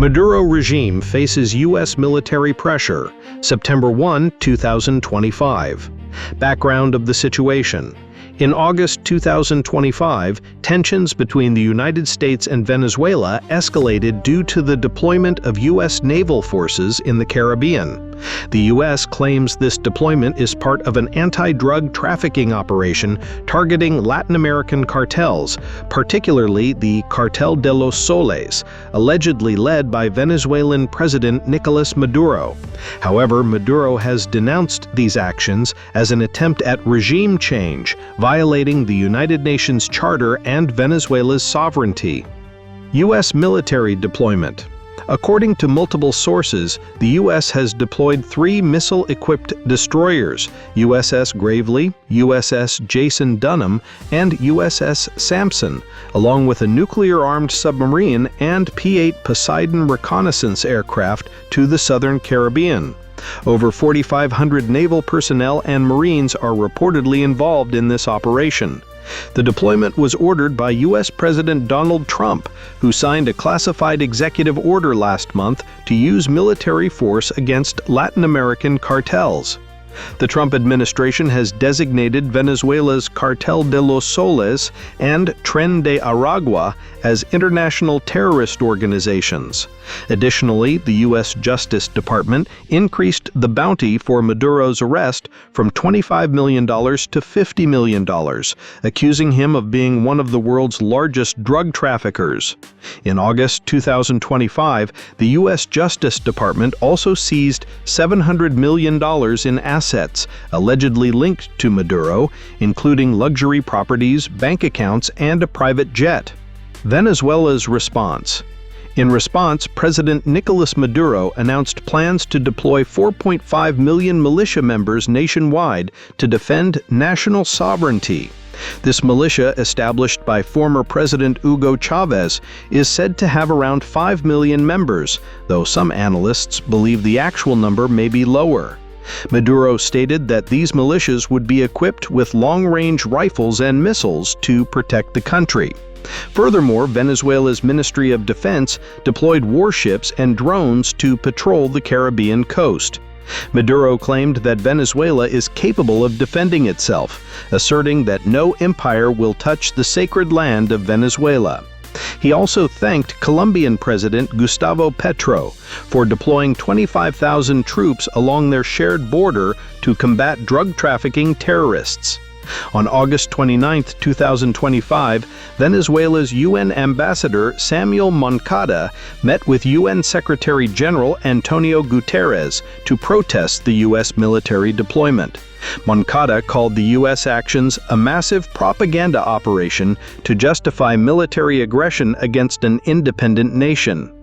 Maduro regime faces U.S. military pressure, September 1, 2025. Background of the situation. In August 2025, tensions between the United States and Venezuela escalated due to the deployment of U.S. naval forces in the Caribbean. The U.S. claims this deployment is part of an anti-drug trafficking operation targeting Latin American cartels, particularly the Cartel de los Soles, allegedly led by Venezuelan President Nicolás Maduro. However, Maduro has denounced these actions as an attempt at regime change, violating the United Nations Charter and Venezuela's sovereignty. U.S. military deployment. According to multiple sources, the U.S. has deployed 3 missile-equipped destroyers, USS Gravely, USS Jason Dunham, and USS Sampson, along with a nuclear-armed submarine and P-8 Poseidon reconnaissance aircraft to the southern Caribbean. Over 4,500 naval personnel and Marines are reportedly involved in this operation. The deployment was ordered by U.S. President Donald Trump, who signed a classified executive order last month to use military force against Latin American cartels. The Trump administration has designated Venezuela's Cartel de los Soles and Tren de Aragua as international terrorist organizations. Additionally, the U.S. Justice Department increased the bounty for Maduro's arrest from $25 million to $50 million, accusing him of being one of the world's largest drug traffickers. In August 2025, the U.S. Justice Department also seized $700 million in assets allegedly linked to Maduro, including luxury properties, bank accounts, and a private jet. Venezuela's response. In response, President Nicolás Maduro announced plans to deploy 4.5 million militia members nationwide to defend national sovereignty. This militia, established by former President Hugo Chavez, is said to have around 5 million members, though some analysts believe the actual number may be lower. Maduro stated that these militias would be equipped with long-range rifles and missiles to protect the country. Furthermore, Venezuela's Ministry of Defense deployed warships and drones to patrol the Caribbean coast. Maduro claimed that Venezuela is capable of defending itself, asserting that no empire will touch the sacred land of Venezuela. He also thanked Colombian President Gustavo Petro for deploying 25,000 troops along their shared border to combat drug trafficking terrorists. On August 29, 2025, Venezuela's UN ambassador Samuel Moncada met with UN Secretary General Antonio Guterres to protest the U.S. military deployment. Moncada called the U.S. actions a massive propaganda operation to justify military aggression against an independent nation.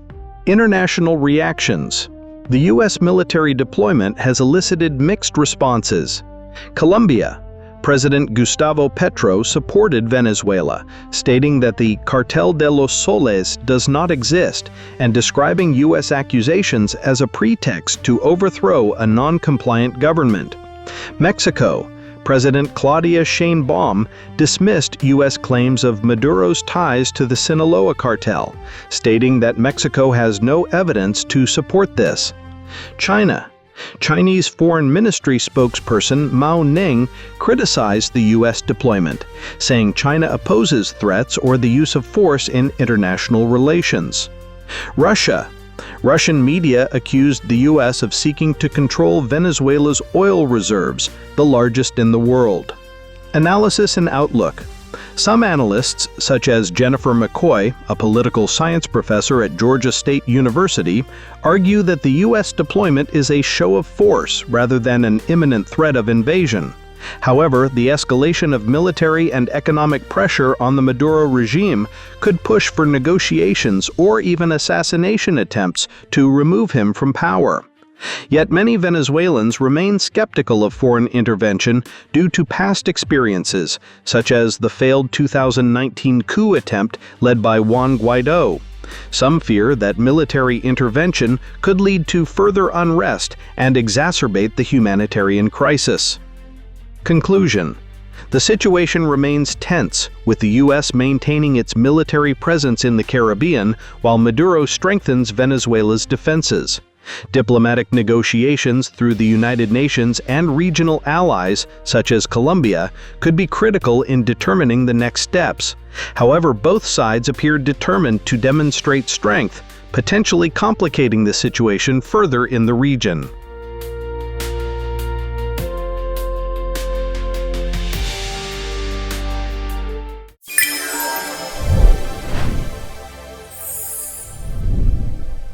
International reactions. The U.S. military deployment has elicited mixed responses. Colombia. President Gustavo Petro supported Venezuela, stating that the Cartel de los Soles does not exist and describing U.S. accusations as a pretext to overthrow a non-compliant government. Mexico. President Claudia Sheinbaum dismissed U.S. claims of Maduro's ties to the Sinaloa cartel, stating that Mexico has no evidence to support this. China. Chinese Foreign Ministry spokesperson Mao Ning criticized the U.S. deployment, saying China opposes threats or the use of force in international relations. Russia. Russian media accused the U.S. of seeking to control Venezuela's oil reserves, the largest in the world. Analysis and outlook. Some analysts, such as Jennifer McCoy, a political science professor at Georgia State University, argue that the U.S. deployment is a show of force rather than an imminent threat of invasion. However, the escalation of military and economic pressure on the Maduro regime could push for negotiations or even assassination attempts to remove him from power. Yet many Venezuelans remain skeptical of foreign intervention due to past experiences, such as the failed 2019 coup attempt led by Juan Guaidó. Some fear that military intervention could lead to further unrest and exacerbate the humanitarian crisis. Conclusion. The situation remains tense, with the U.S. maintaining its military presence in the Caribbean while Maduro strengthens Venezuela's defenses. Diplomatic negotiations through the United Nations and regional allies, such as Colombia, could be critical in determining the next steps. However, both sides appear determined to demonstrate strength, potentially complicating the situation further in the region.